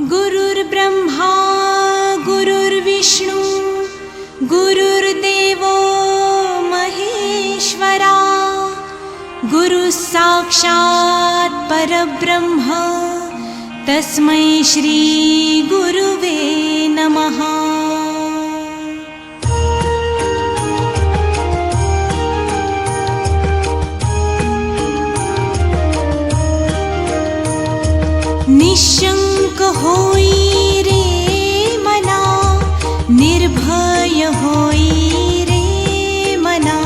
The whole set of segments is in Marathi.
गुरुर्ब्रह्मा गुरुर्विष्णु गुरुर्देवो महेश्वरा गुरुः साक्षात् परब्रह्म तस्मै श्री गुरुवे नमः। निशंक होई रे मना, निर्भय होई रे मना,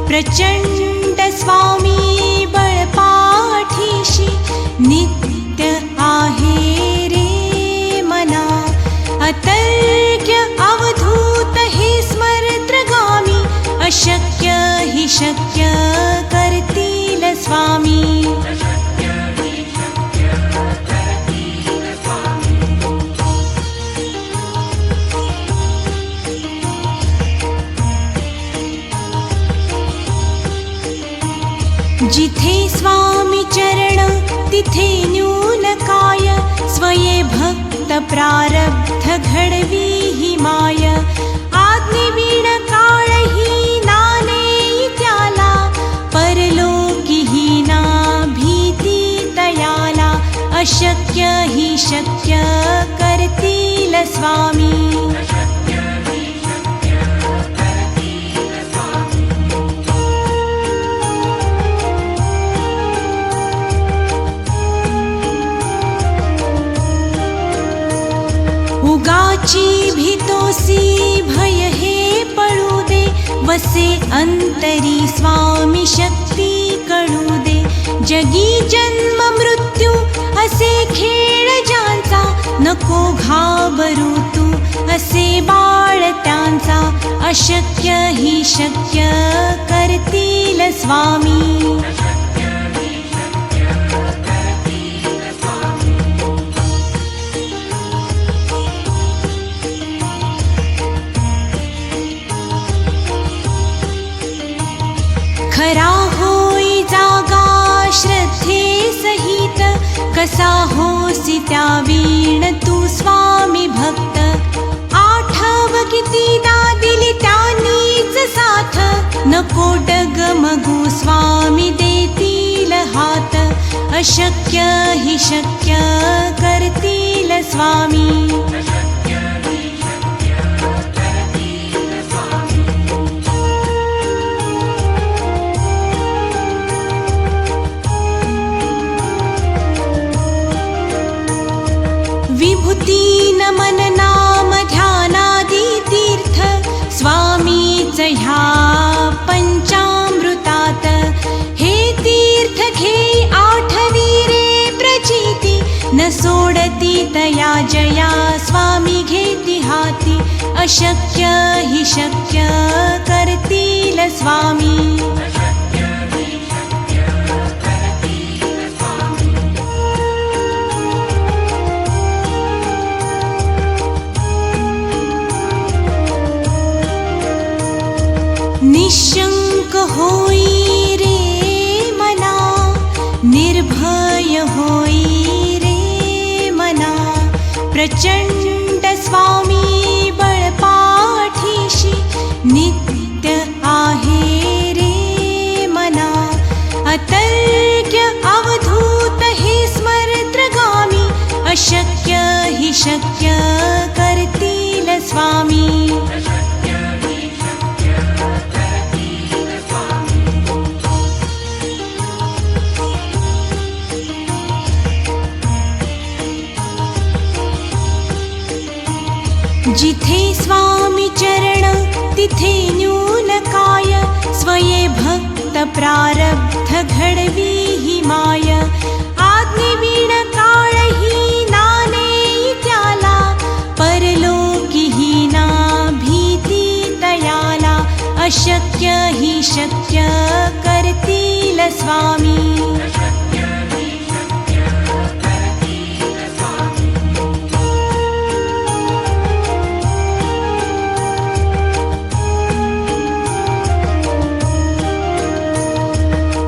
प्रचंड स्वामी बळपाठीशी नित्य आहे रे मना। अतर्क्य अवधूत हे स्मरत्रगामी, अशक्य हि शक्य करतील स्वामी। जिथे स्वामी चरण तिथे न्यून काय, स्वये भक्त प्रारब्ध घडवी ही माय। आज्ञेविण काळही नाने त्याला, परलोकी ही ना भीती तयाला। अशक्य ही शक्य करतील स्वामी। उगाची भीतोसी भय हे पळू दे, वसे अंतरी स्वामी शक्ती कळू दे। जगी जन्म मृत्यू असे खेळ ज्यांचा, नको घाबरू तू असे बाळ त्यांचा। अशक्य ही शक्य करतील स्वामी। खरा होई जागा श्रद्धे सहित, कसा होसी त्या वीण तू स्वामी भक्त। आठव कितीदा दिली त्यांनीच साथ, नको डगमगू स्वामी देतील हात। अशक्य हि शक्य करतील स्वामी। विभूती नमन नाम ध्यानादी तीर्थ, स्वामीच ह्या पंचामृतात। हे तीर्थ घे आठवी रे प्रचिती, न सोडती तया जया स्वामी घेती हाती। अशक्य हि शक्य करतील स्वामी। निशंक होई रे मना, निर्भय होई रे मना, प्रचंड स्वामी बळपाठीशी नित्य आहे रे मना। अतर्क्य अवधूत हे स्मरत्रगामी, अशक्य हि शक्य करतील स्वामी। जिथे स्वामी चरण तिथे न्यून काय, स्वये भक्त प्रारब्ध घडवी ही माय। आज्ञेविण काळही नाने त्याला, परलोकी ही ना भीती तयाला। अशक्य ही शक्य करतील स्वामी।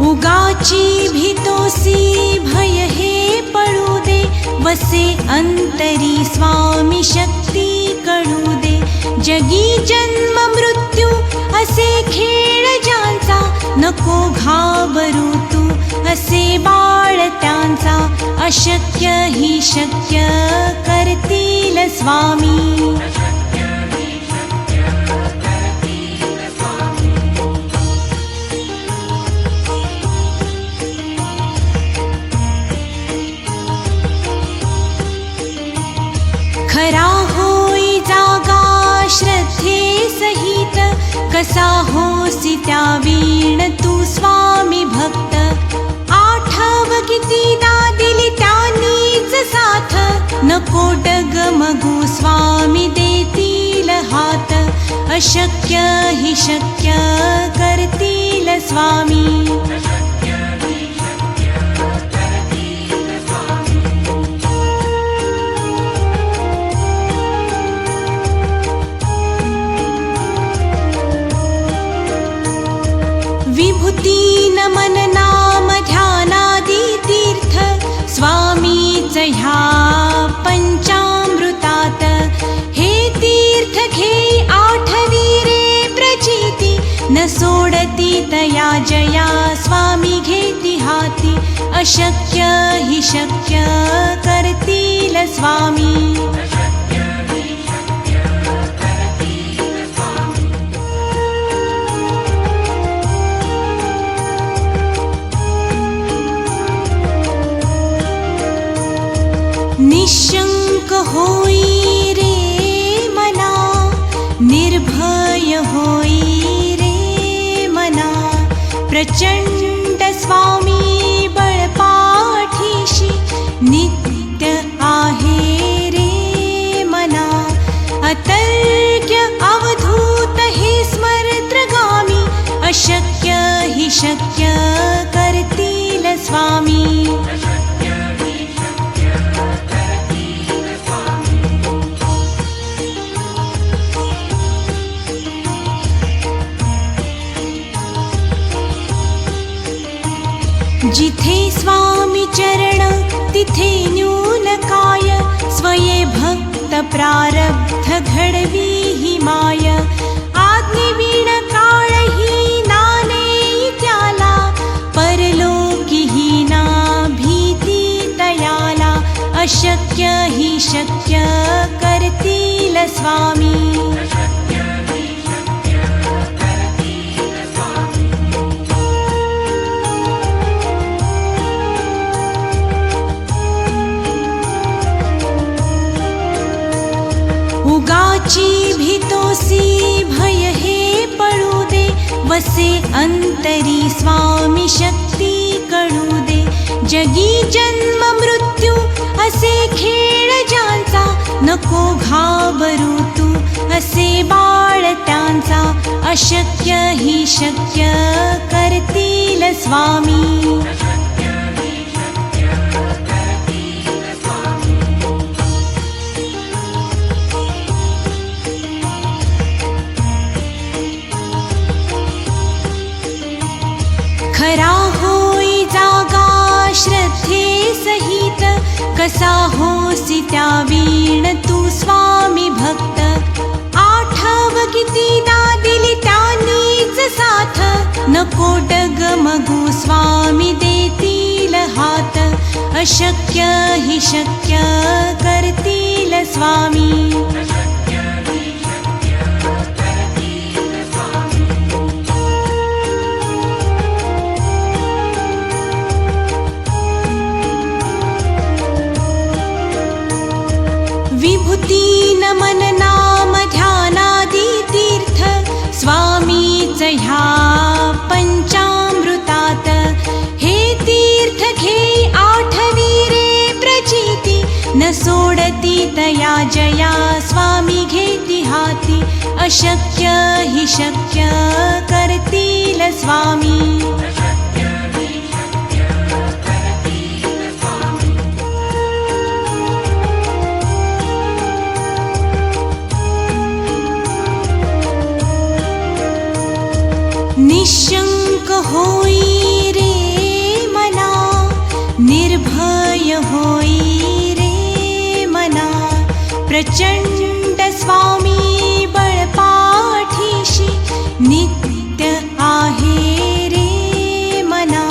उगाची भीतोसी भय हे पळू दे, वसे अंतरी स्वामी शक्ती कळू दे. जगी जन्म मृत्यू असे खेळ ज्यांचा, नको घाबरू तू असे बाळ त्यांचा. अशक्य ही शक्य करतील स्वामी. खरा होई जागा श्रद्धे सहित, कसा होसी त्या वीण तू स्वामी भक्त. आठव कितीदा दिली त्यांनीच साथ, नको डगमगू स्वामी देतील हात. अशक्य ही शक्य करतील स्वामी. विभूती नमन नाम ध्यानादी तीर्थ, स्वामीच ह्या पंचामृतात. हे तीर्थ घेई आठवी रे प्रचिती, न सोडती तया जया स्वामी घेती हाती. अशक्य ही शक्य करतील स्वामी. निशंक होई रे मना, निर्भय होई रे मना. प्रचंड स्वामी बळपाठीशी, नित्य आहे रे मना. अतर्क्य अवधूत हे स्मरत्रगामी, अशक्य ही शक्य करतील स्वामी. जिथे स्वामी चरण तिथे न्यून काय, स्वये भक्त प्रारब्ध घडवी ही माय. आज्ञेविण काळही नाने त्याला, परलोकी ही ना भीती तयाला. अशक्य ही शक्य करतील स्वामी. उगाची भीतोसी भय हे पळू दे, वसे अंतरी स्वामी शक्ती कळू दे. जगी जन्म मृत्यू असे खेळ ज्यांचा, नको घाबरू तू असे बाळ त्यांचा. अशक्य ही शक्य करतील स्वामी. खरा होई जागा श्रद्धे सहित, कसा होसी त्या वीण तू स्वामी भक्त. आठव कितीदा दिली त्यांनीच साथ, नको डगमगू स्वामी देतील हात. अशक्य ही शक्य करतील स्वामी. विभूती नमन नाम ध्यानादी तीर्थ, स्वामीच ह्या पंचामृतात. हे तीर्थ घेई आठवी रे प्रचिती, न सोडती तया जया स्वामी घेती हाती. अशक्य ही शक्य करतील स्वामी. निशंक होई रे मना, निर्भय होई रे प्रचंड स्वामी बळपाठीशी नित्य आहे रे मना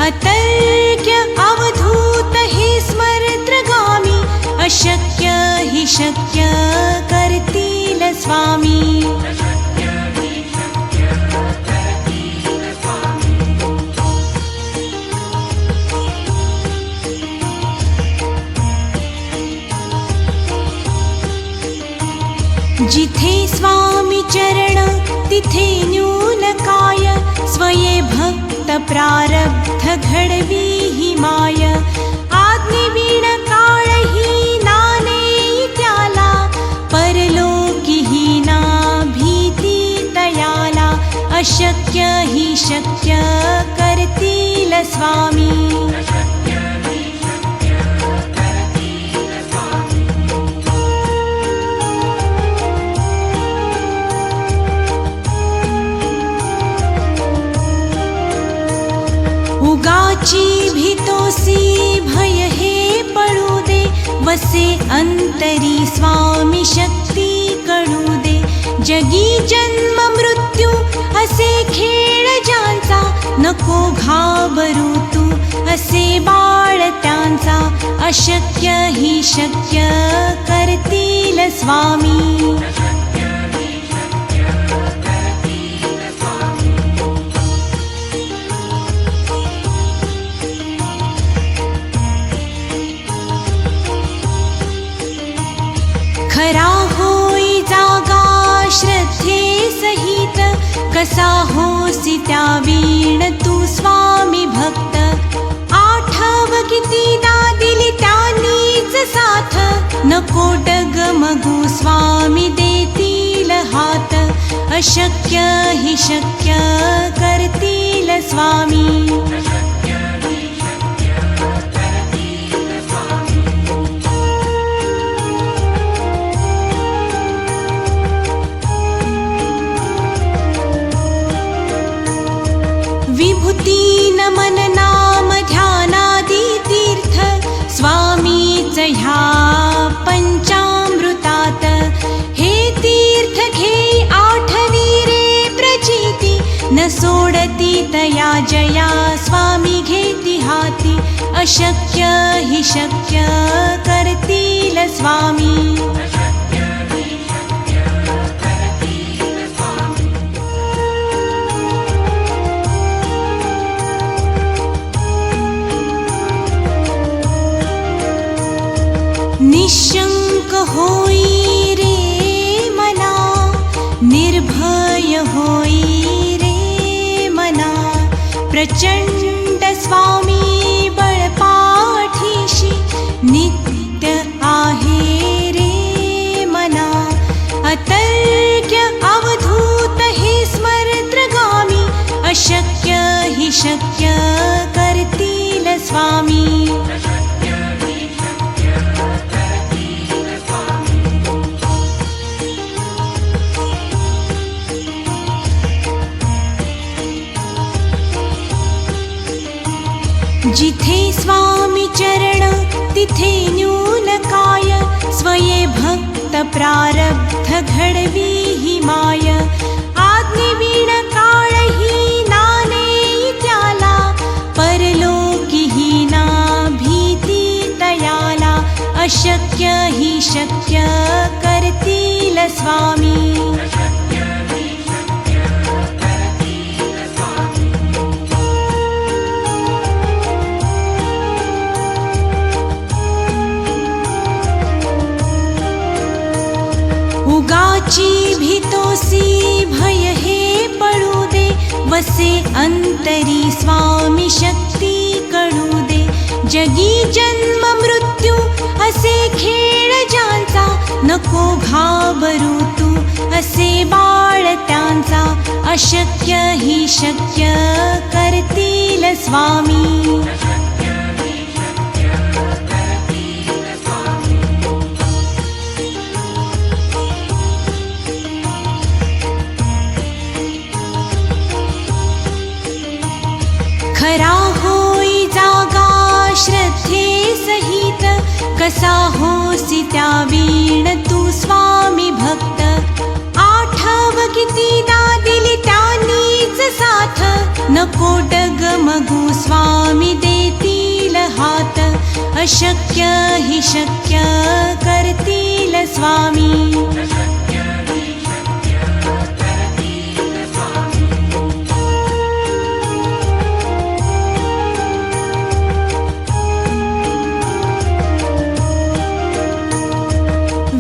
अतर्क्य अवधूत हे स्मरत्रगामी अशक्य हि शक्य करतील स्वामी जिथे स्वामी चरण तिथे न्यून काय स्वये भक्त प्रारब्ध घडवी ही माय आज्ञेविण काळही नाने त्याला परलोकी ही ना भीती तयाला अशक्य ही शक्य करतील स्वामी उगाची भीतोसी भय हे पडू दे वसे अंतरी स्वामी शक्ती कळू दे जगी जन्म मृत्यू असे खेळ ज्यांचा नको घाबरू तू असे बाळ त्यांचा अशक्य ही शक्य करतील स्वामी खरा होई जागा श्रद्धे सहित कसा होसी त्या वीण तू स्वामी भक्त आठव कितीदा दिली त्यांनीच साथ नको डगमगू स्वामी देतील हात अशक्य हि शक्य करतील स्वामी विभूती नमन नाम ध्यानादी तीर्थ स्वामीच ह्या पंचामृतात हे तीर्थ घे आठवी रे प्रचिती न सोडती तया जया स्वामी घेती हाती अशक्य हि शक्य करतील स्वामी निशंक होई रे मना निर्भय होई रे मना प्रचंड स्वामी बळपाठीशी नित्य आहे रे मना अतर्क्य अवधूत हे स्मरत्रगामी अशक्य हि शक्य करतील स्वामी जिथे स्वामी चरण तिथे न्यून काय स्वये भक्त प्रारब्ध घडवी ही माय आज्ञेविण काळही नाने त्याला परलोकी ही ना भीती तयाला अशक्य ही शक्य करतील स्वामी उगाची भीतोसी भय हे पडू दे वसे अंतरी स्वामी शक्ती कळू दे जगी जन्म मृत्यू असे खेळ ज्यांचा नको घाबरू तू असे बाळ त्यांचा अशक्य हि शक्य करतील स्वामी खरा होई जागा श्रद्धे सहित कसा होसी त्या वीण तू स्वामी भक्त आठव कितीदा दिली त्यांनीच साथ नको डगमगू स्वामी देतील हात अशक्य हि शक्य करतील स्वामी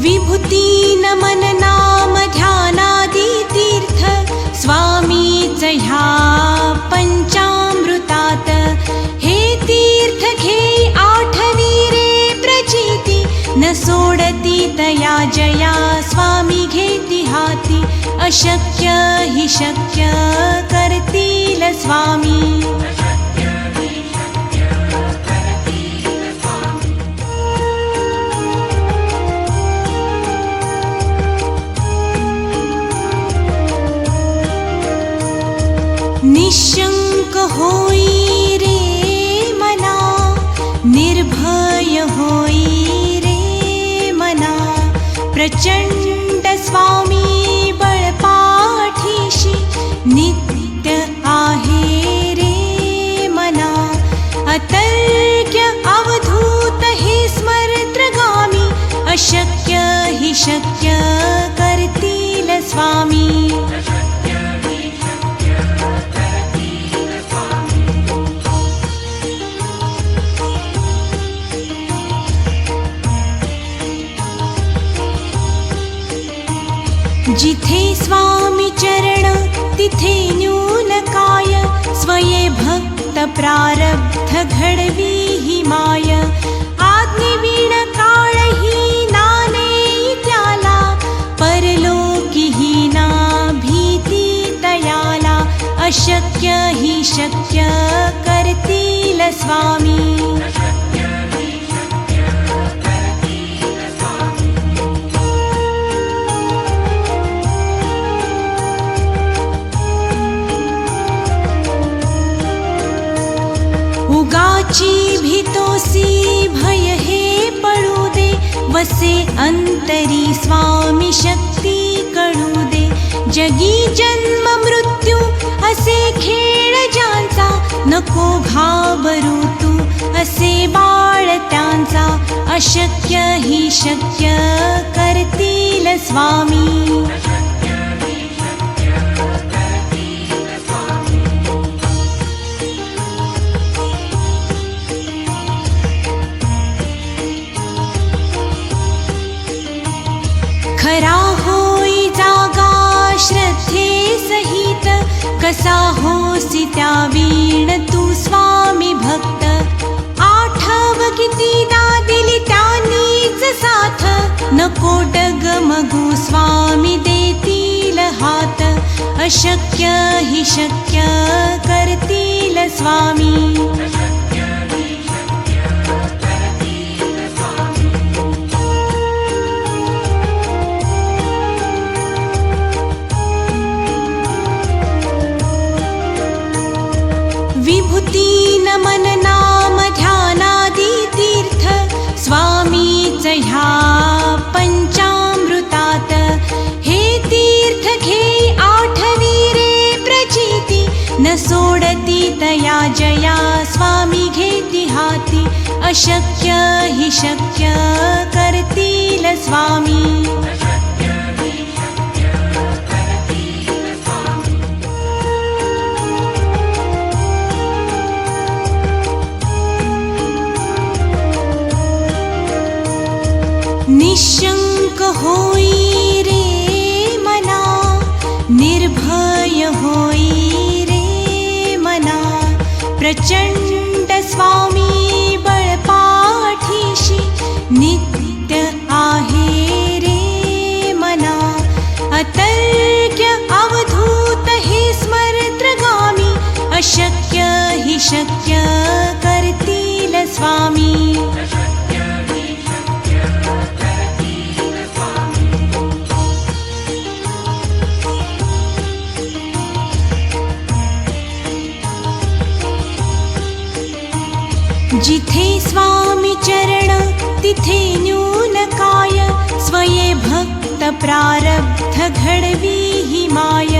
विभूती नमन नाम ध्यानादि तीर्थ स्वामीच ह्या पंचामृतात हे तीर्थ घे आठवी रे प्रचिती न सोडती तया जया स्वामी घेती हाती अशक्य हि शक्य करतील स्वामी निशंक होई रे मना निर्भय होई रे मना प्रचंड स्वामी बळपाठीशी नित्य आहे रे मना अतर्क्य अवधूत हे स्मरत्रगामी अशक्य हि शक्य करतील स्वामी जिथे स्वामी चरण तिथे न्यून काय स्वये भक्त प्रारब्ध घडवी ही माय आज्ञेवीण काळ ही नाने त्याला परलोकी ही ना भीती तयाला अशक्य ही शक्य करतील स्वामी उगाची भीतोसी भय हे पडू दे वसे अंतरी स्वामी शक्ती कळू दे जगी जन्म मृत्यू असे खेळ ज्यांचा नको घाबरू तू असे बाळ त्यांचा अशक्य हि शक्य करतील स्वामी खरा होई जागा श्रद्धे सहित कसा होसी त्या वीण तू स्वामी भक्त आठव कितीदा दिली त्यांनीच साथ नको डगमगू स्वामी देतील हात अशक्य हि शक्य करतील स्वामी विभूती नमन नाम ध्यानादि तीर्थ स्वामीच ह्या पंचामृतात हे तीर्थ घे आठवी रे प्रचिती न सोडती तया जया स्वामी घेती हाती अशक्य हि शक्य करतील स्वामी निशंक होई रे मना निर्भय होई रे मना प्रचंड स्वामी बळपाठीशी नित्य आहे रे मना अतर्क्य अवधूत हे स्मरत्रगामी अशक्य हि शक्य करतील स्वामी जिथे स्वामी चरण तिथे न्यून काय, स्वये भक्त प्रारब्ध घडवी ही माय.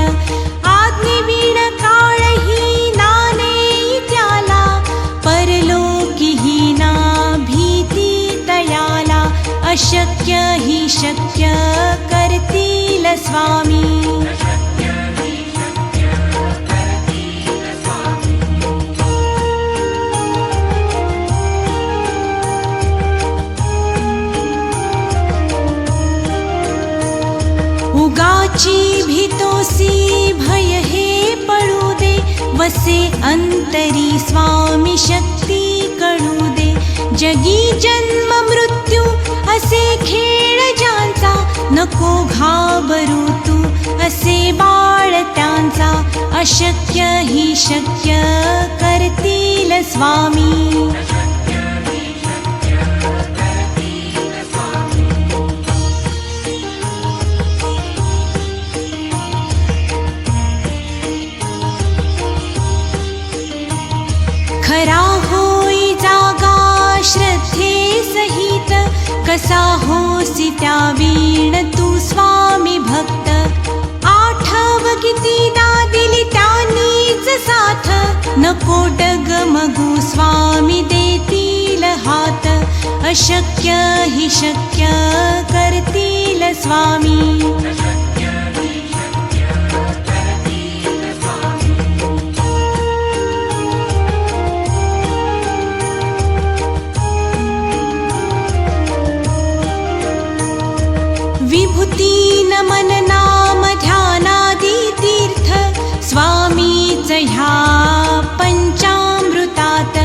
आज्ञेविण काळही नाने त्याला, परलोकी ही ना भीती तयाला. अशक्य ही शक्य करतील स्वामी. उगाची भीतोसी भय हे पडू दे, वसे अंतरी स्वामी शक्ती कळू दे. जगी जन्म मृत्यू असे खेळ ज्यांचा, नको घाबरू तू असे बाळ त्यांचा. अशक्य ही शक्य करतील स्वामी. खरा होई जागा श्रद्धे सहित, कसा होसी त्या वीण तू स्वामी भक्त. आठव कितीदा दिली त्यांनीच साथ, नको डगमगू स्वामी देतील हात. अशक्य ही शक्य करतील स्वामी. विभूती नमन नाम ध्यानादी तीर्थ, स्वामीच ह्या पंचामृतात.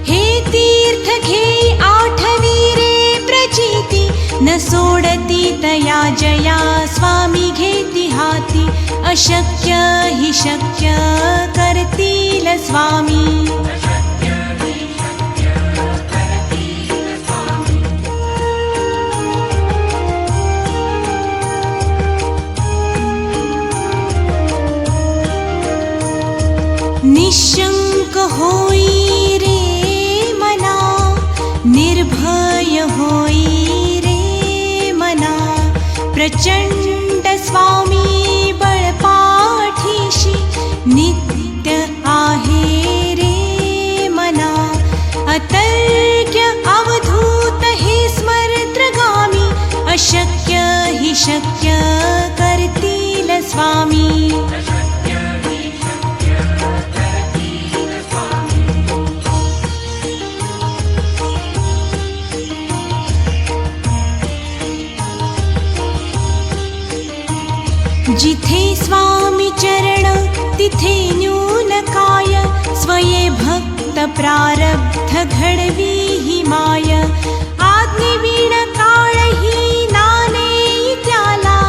हे तीर्थ घे आठवी रे प्रचिती, न सोडती तया जया स्वामी घेती हाती. अशक्य ही शक्य करतील स्वामी. निशंक होई रे मना, निर्भय होई रे मना. प्रचंड स्वामी बळपाठीशी, नित्य आहे रे मना. अतर्क्य अवधूत हे स्मरत्रगामी, अशक्य ही शक्य करतील स्वामी. जिथे स्वामी चरण तिथे न्यून काय, स्वये भक्त प्रारब्ध घडवी ही माय. आज्ञेविण काळही नाने त्याला,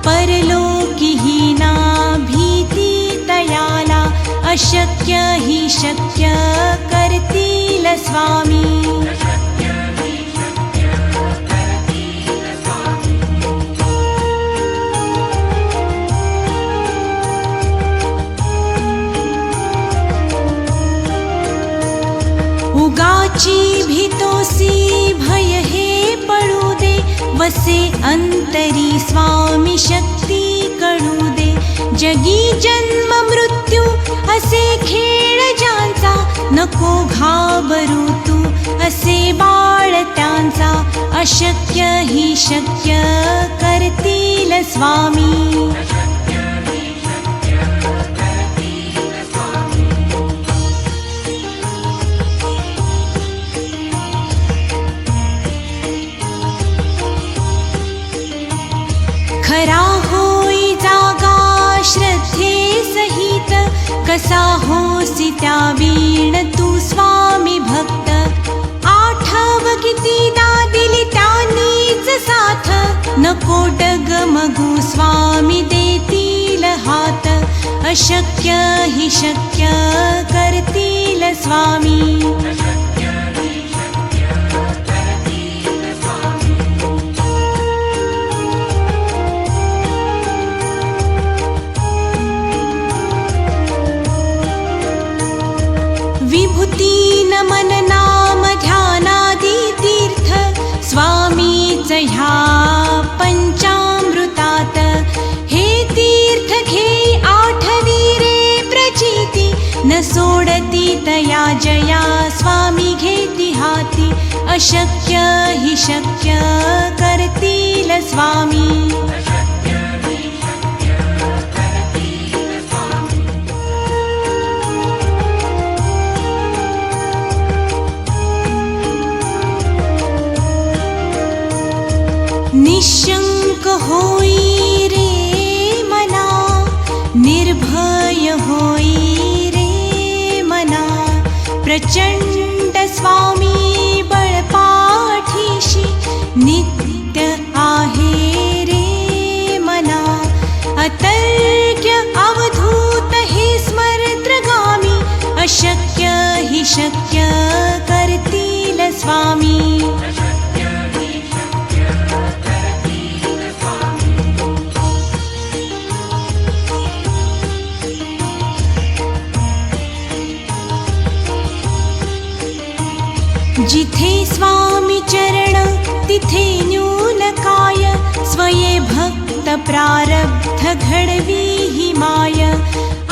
परलोकी ही ना भीती तयाला. अशक्य ही शक्य करतील स्वामी. उगाची भीतोसी भय हे पडू दे, वसे अंतरी स्वामी शक्ती कळू दे. जगी जन्म मृत्यू असे खेळ ज्यांचा, नको घाबरू तू असे बाळ त्यांचा. अशक्य ही शक्य करतील स्वामी. खरा होई जागा श्रद्धे सहित, कसा होसी त्या वीण तू स्वामी भक्त. आठव कितीदा दिली त्यांनीच साथ, नको डगमगू स्वामी देतील हात. अशक्य ही शक्य करतील स्वामी. विभूती नमन नाम ह्या पंचामृतात हे तीर्थ घे आठवी रे प्रचिती न सोडती तया जया स्वामी घेती हाती अशक्य हि शक्य करतील स्वामी निशंक होई रे मना निर्भय होई रे मना प्रचंड स्वामी बळपाठीशी नित्य आहे रे मना अतर्क्य अवधूत हे स्मरत्रगामी अशक्य हि शक्य करतील स्वामी जिथे स्वामी चरण तिथे न्यून काय स्वये भक्त प्रारब्ध घडवी ही माय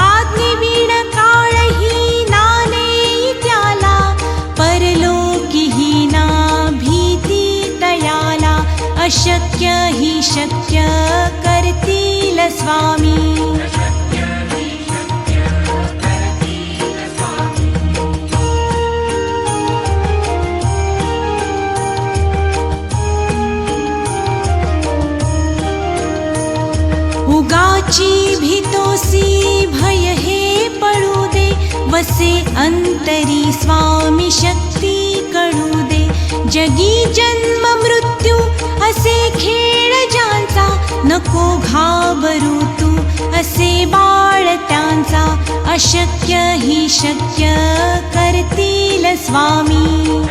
आज्ञेविण काळही नाने त्याला परलोकी ही ना भीती तयाला अशक्य ही शक्य करतील स्वामी उगाची भीतोसी भय हे पडू दे वसे अंतरी स्वामी शक्ती कळू दे जगी जन्म मृत्यू असे खेळ ज्यांचा नको घाबरू तू असे बाळ त्यांचा अशक्य ही शक्य करतील स्वामी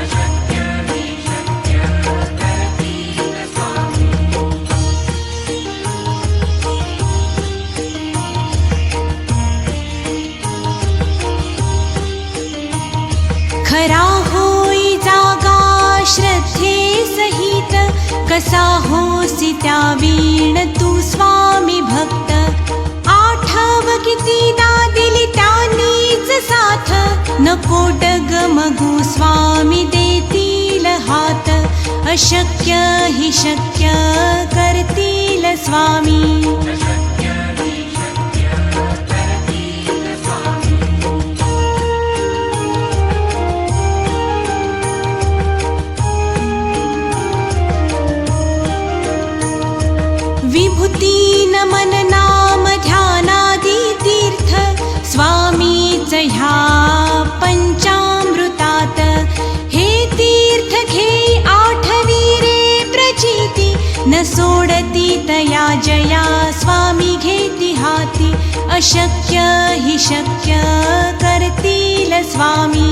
खरा होई जागा श्रद्धे सहित कसा होसी त्या वीण तू स्वामी भक्त आठव कितीदा दिली त्यांनीच साथ नको डगमगू स्वामी देतील हात अशक्य हि शक्य करतील स्वामी विभूती नमन नाम ध्यानादि तीर्थ स्वामीच ह्या पंचामृतात हे तीर्थ घे आठवी रे प्रचिती न सोडती तया जया स्वामी घेती हाती अशक्य हि शक्य करतील स्वामी